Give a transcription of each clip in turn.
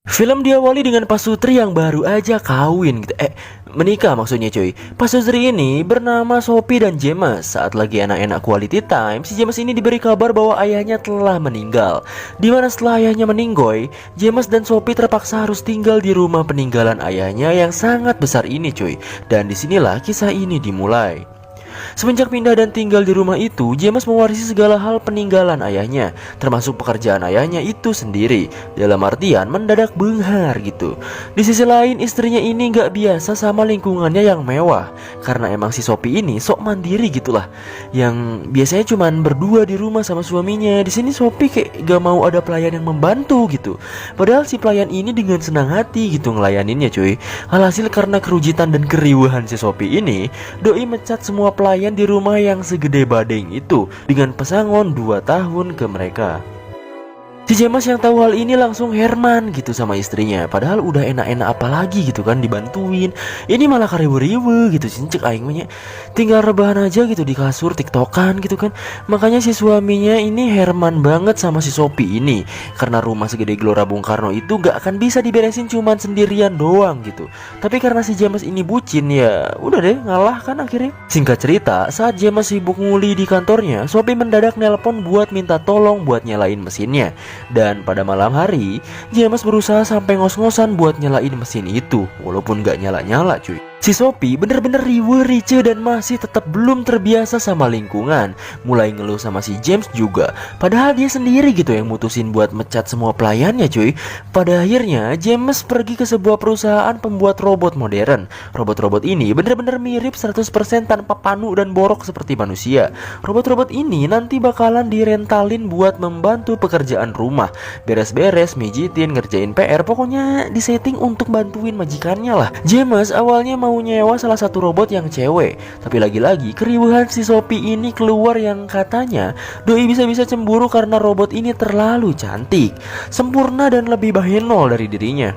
Film diawali dengan pasutri yang baru aja kawin gitu. Menikah maksudnya cuy. Pasutri ini bernama Sophie dan James. Saat lagi enak-enak quality time, si James ini diberi kabar bahwa ayahnya telah meninggal. Dimana setelah ayahnya meninggoy, James dan Sophie terpaksa harus tinggal di rumah peninggalan ayahnya yang sangat besar ini cuy. Dan disinilah kisah ini dimulai. Semenjak pindah dan tinggal di rumah itu, James mewarisi segala hal peninggalan ayahnya, termasuk pekerjaan ayahnya itu sendiri. Dalam artian mendadak benghar gitu. Di sisi lain, istrinya ini gak biasa sama lingkungannya yang mewah, karena emang si Sophie ini sok mandiri gitulah, yang biasanya cuman berdua di rumah sama suaminya. Di sini Sophie kayak gak mau ada pelayan yang membantu gitu. Padahal si pelayan ini dengan senang hati gitu ngelayaninnya cuy. Alhasil karena kerujitan dan keriuhan si Sophie ini, doi mecat semua pelayan di rumah yang segede badeng itu dengan pesangon 2 tahun ke mereka. Si James yang tahu hal ini langsung herman gitu sama istrinya. Padahal udah enak-enak apalagi gitu kan dibantuin. Ini malah kariwe-riwe gitu cincik aingnya. Tinggal rebahan aja gitu di kasur tiktokan gitu kan. Makanya si suaminya ini herman banget sama si Sophie ini. Karena rumah segede Gelora Bung Karno itu gak akan bisa diberesin cuman sendirian doang gitu. Tapi karena si James ini bucin ya udah deh ngalah kan akhirnya. Singkat cerita, saat James sibuk nguli di kantornya, Sophie mendadak nelpon buat minta tolong buat nyalain mesinnya. Dan pada malam hari, James berusaha sampai ngos-ngosan buat nyalain mesin itu, walaupun gak nyala-nyala cuy. Si Sophie bener-bener riwe rice dan masih tetap belum terbiasa sama lingkungan. Mulai ngeluh sama si James juga. Padahal dia sendiri gitu yang mutusin buat mecat semua pelayannya cuy. Pada akhirnya James pergi ke sebuah perusahaan pembuat robot modern. Robot-robot ini bener-bener mirip 100% tanpa panu dan borok seperti manusia. Robot-robot ini nanti bakalan direntalin buat membantu pekerjaan rumah. Beres-beres, mijitin, ngerjain PR. Pokoknya disetting untuk bantuin majikannya lah. James awalnya mau nyewa salah satu robot yang cewek. Tapi lagi-lagi keriuhan si Sophie ini keluar yang katanya doi bisa-bisa cemburu karena robot ini terlalu cantik, sempurna dan lebih bahenol dari dirinya.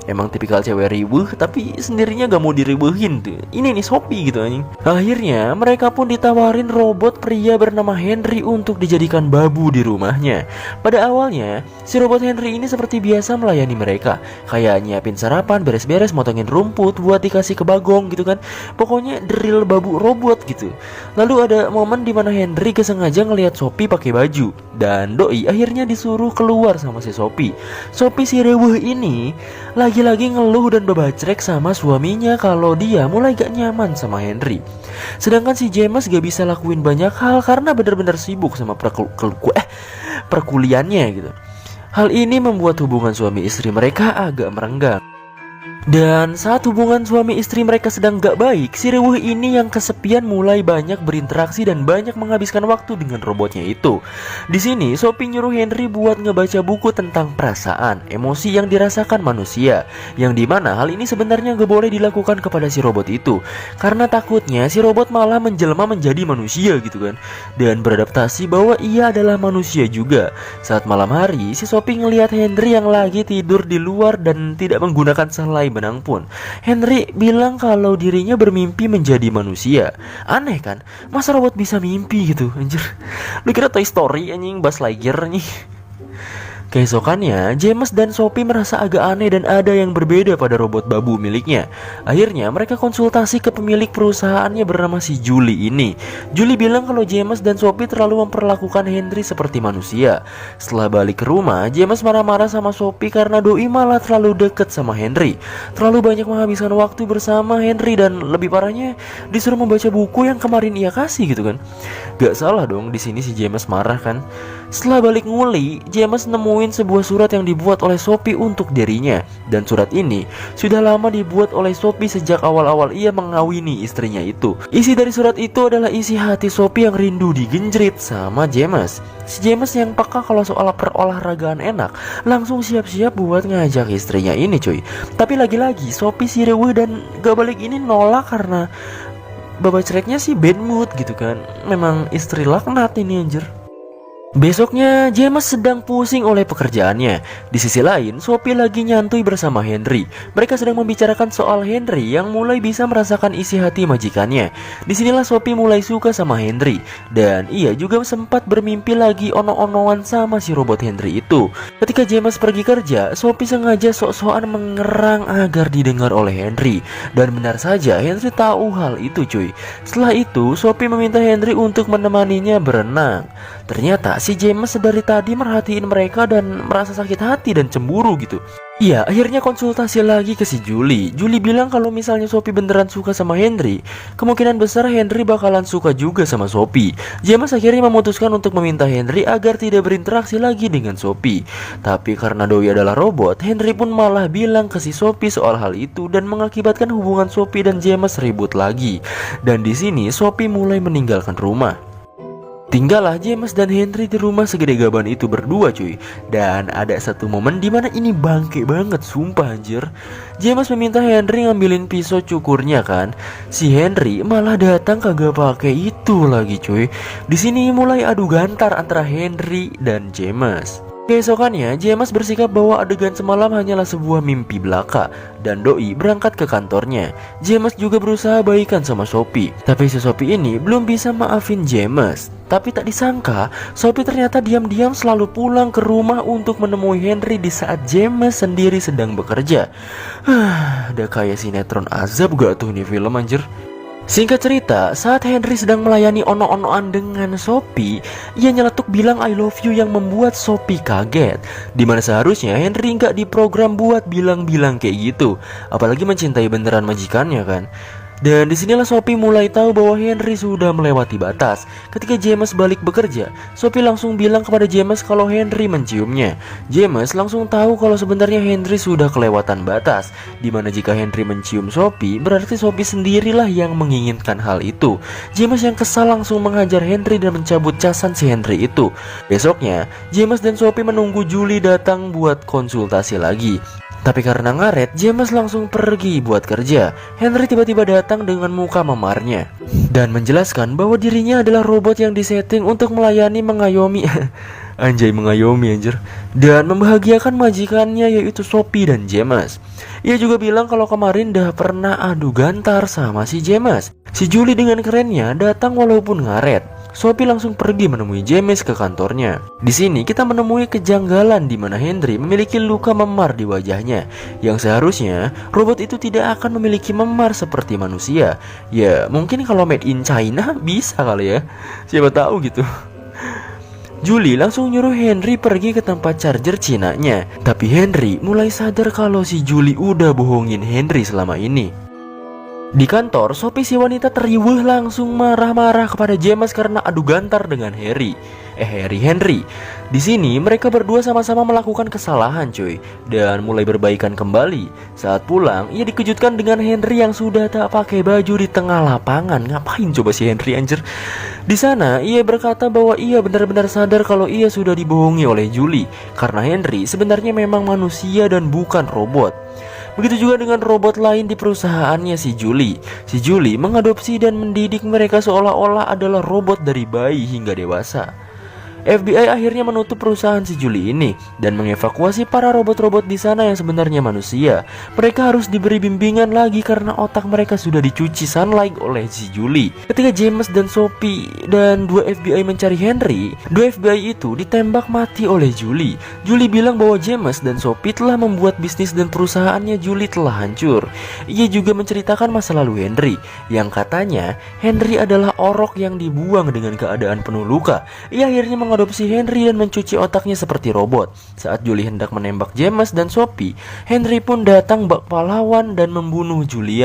Emang tipikal cewek ribuh tapi sendirinya gak mau diribuhin tuh. Ini nih Sophie gitu anjing. Akhirnya mereka pun ditawarin robot pria bernama Henry untuk dijadikan babu di rumahnya. Pada awalnya si robot Henry ini seperti biasa melayani mereka, kayak nyiapin sarapan, beres-beres, motongin rumput buat dikasih ke Bagong gitu kan. Pokoknya drill babu robot gitu. Lalu ada momen dimana Henry kesengaja ngelihat Sophie pakai baju, dan doi akhirnya disuruh keluar sama si Sophie. Sophie si rewuh ini lagi-lagi ngeluh dan bebacrek sama suaminya kalau dia mulai gak nyaman sama Henry. Sedangkan si James gak bisa lakuin banyak hal karena bener-bener sibuk sama perkuliannya gitu. Hal ini membuat hubungan suami istri mereka agak merenggang. Dan saat hubungan suami istri mereka sedang gak baik, si rewuh ini yang kesepian mulai banyak berinteraksi dan banyak menghabiskan waktu dengan robotnya itu. Di sini Sophie nyuruh Henry buat ngebaca buku tentang perasaan, emosi yang dirasakan manusia, yang dimana hal ini sebenarnya gak boleh dilakukan kepada si robot itu, karena takutnya si robot malah menjelma menjadi manusia gitu kan, dan beradaptasi bahwa ia adalah manusia juga. Saat malam hari, si Sophie ngelihat Henry yang lagi tidur di luar dan tidak menggunakan sehelai benang pun. Henry bilang kalau dirinya bermimpi menjadi manusia. Aneh kan? Masa robot bisa mimpi gitu? Anjir. Lu kira Toy Story anjing, Buzz Lightyear nih. Keesokannya, James dan Sophie merasa agak aneh dan ada yang berbeda pada robot babu miliknya. Akhirnya, mereka konsultasi ke pemilik perusahaannya bernama si Julie ini. Julie bilang kalau James dan Sophie terlalu memperlakukan Henry seperti manusia. Setelah balik ke rumah, James marah-marah sama Sophie karena doi malah terlalu deket sama Henry. Terlalu banyak menghabiskan waktu bersama Henry dan lebih parahnya disuruh membaca buku yang kemarin ia kasih gitu kan. Gak salah dong di sini si James marah kan. Setelah balik nguli, James nemuin sebuah surat yang dibuat oleh Sophie untuk dirinya. Dan surat ini sudah lama dibuat oleh Sophie sejak awal-awal ia mengawini istrinya itu. Isi dari surat itu adalah isi hati Sophie yang rindu digenjrit sama James. Si James yang peka kalau soal perolahragaan enak, langsung siap-siap buat ngajak istrinya ini cuy. Tapi lagi-lagi Sophie si rewel dan gak balik ini nolak karena babacreknya sih bad mood gitu kan. Memang istri laknat ini anjir. Besoknya, James sedang pusing oleh pekerjaannya. Di sisi lain, Sophie lagi nyantui bersama Henry. Mereka sedang membicarakan soal Henry yang mulai bisa merasakan isi hati majikannya. Disinilah Sophie mulai suka sama Henry. Dan ia juga sempat bermimpi lagi ono-onoan sama si robot Henry itu. Ketika James pergi kerja, Sophie sengaja sok-sokan mengerang agar didengar oleh Henry. Dan benar saja, Henry tahu hal itu cuy. Setelah itu, Sophie meminta Henry untuk menemaninya berenang. Ternyata si James dari tadi merhatiin mereka dan merasa sakit hati dan cemburu gitu. Iya, akhirnya konsultasi lagi ke si Julie. Julie bilang kalau misalnya Sophie beneran suka sama Henry, kemungkinan besar Henry bakalan suka juga sama Sophie. James akhirnya memutuskan untuk meminta Henry agar tidak berinteraksi lagi dengan Sophie. Tapi karena Doi adalah robot, Henry pun malah bilang ke si Sophie soal hal itu dan mengakibatkan hubungan Sophie dan James ribut lagi. Dan di sini Sophie mulai meninggalkan rumah. Tinggallah James dan Henry di rumah segede gaban itu berdua cuy. Dan ada satu momen dimana ini bangke banget, sumpah anjir. James meminta Henry ngambilin pisau cukurnya kan. Si Henry malah datang kagak pakai itu lagi cuy. Di sini mulai adu gantar antara Henry dan James. Keesokannya, James bersikap bahwa adegan semalam hanyalah sebuah mimpi belaka dan Doi berangkat ke kantornya. James juga berusaha baikan sama Sophie, tapi si Sophie ini belum bisa maafin James. Tapi tak disangka, Sophie ternyata diam-diam selalu pulang ke rumah untuk menemui Henry di saat James sendiri sedang bekerja. Ada kayak sinetron azab gak tuh nih film anjir. Singkat cerita, saat Henry sedang melayani ono-onoan dengan Sophie, ia nyeletuk bilang I love you yang membuat Sophie kaget. Dimana seharusnya Henry nggak diprogram buat bilang-bilang kayak gitu, apalagi mencintai beneran majikannya kan. Dan disinilah Sophie mulai tahu bahwa Henry sudah melewati batas. Ketika James balik bekerja, Sophie langsung bilang kepada James kalau Henry menciumnya. James langsung tahu kalau sebenarnya Henry sudah kelewatan batas. Dimana jika Henry mencium Sophie, berarti Sophie sendirilah yang menginginkan hal itu. James yang kesal langsung menghajar Henry dan mencabut casan si Henry itu. Besoknya, James dan Sophie menunggu Julie datang buat konsultasi lagi. Tapi karena ngaret, James langsung pergi buat kerja. Henry tiba-tiba datang dengan muka memarnya dan menjelaskan bahwa dirinya adalah robot yang disetting untuk melayani mengayomi anjay, mengayomi anjir, dan membahagiakan majikannya yaitu Sophie dan James. Ia juga bilang kalau kemarin dah pernah adu gantar sama si James. Si Julie dengan kerennya datang walaupun ngaret. Sophie langsung pergi menemui James ke kantornya. Di sini kita menemui kejanggalan di mana Henry memiliki luka memar di wajahnya, yang seharusnya robot itu tidak akan memiliki memar seperti manusia. Ya mungkin kalau made in China bisa kali ya, siapa tahu gitu. Julie langsung nyuruh Henry pergi ke tempat charger Cinanya. Tapi Henry mulai sadar kalau si Julie udah bohongin Henry selama ini. Di kantor, Sophie si wanita teriweuh langsung marah-marah kepada James karena adu gantar dengan Henry. Di sini mereka berdua sama-sama melakukan kesalahan cuy dan mulai berbaikan kembali. Saat pulang, ia dikejutkan dengan Henry yang sudah tak pakai baju di tengah lapangan. Ngapain coba si Henry anjir? Di sana, ia berkata bahwa ia benar-benar sadar kalau ia sudah dibohongi oleh Julie karena Henry sebenarnya memang manusia dan bukan robot. Begitu juga dengan robot lain di perusahaannya si Julie. Si Julie mengadopsi dan mendidik mereka seolah-olah adalah robot dari bayi hingga dewasa. FBI akhirnya menutup perusahaan si Julie ini dan mengevakuasi para robot-robot di sana yang sebenarnya manusia. Mereka harus diberi bimbingan lagi karena otak mereka sudah dicuci sunlight oleh si Julie. Ketika James dan Sophie dan dua FBI mencari Henry, dua FBI itu ditembak mati oleh Julie. Julie bilang bahwa James dan Sophie telah membuat bisnis dan perusahaannya Julie telah hancur. Ia juga menceritakan masa lalu Henry, yang katanya Henry adalah orok yang dibuang dengan keadaan penuh luka. Ia akhirnya mengadopsi Henry dan mencuci otaknya seperti robot. Saat Julie hendak menembak James dan Sophie, Henry pun datang bak pahlawan dan membunuh Julie.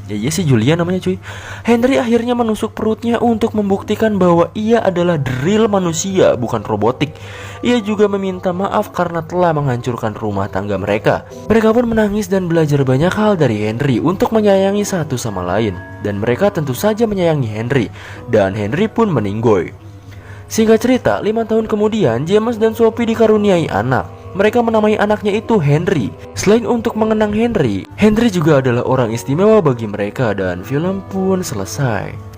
Ya iya sih Julian namanya cuy. Henry akhirnya menusuk perutnya untuk membuktikan bahwa ia adalah the real manusia, bukan robotik. Ia juga meminta maaf karena telah menghancurkan rumah tangga mereka. Mereka pun menangis dan belajar banyak hal dari Henry untuk menyayangi satu sama lain. Dan mereka tentu saja menyayangi Henry. Dan Henry pun meninggoy. Singkat cerita, 5 tahun kemudian James dan Sophie dikaruniai anak. Mereka menamai anaknya itu Henry. Selain untuk mengenang Henry, Henry juga adalah orang istimewa bagi mereka dan film pun selesai.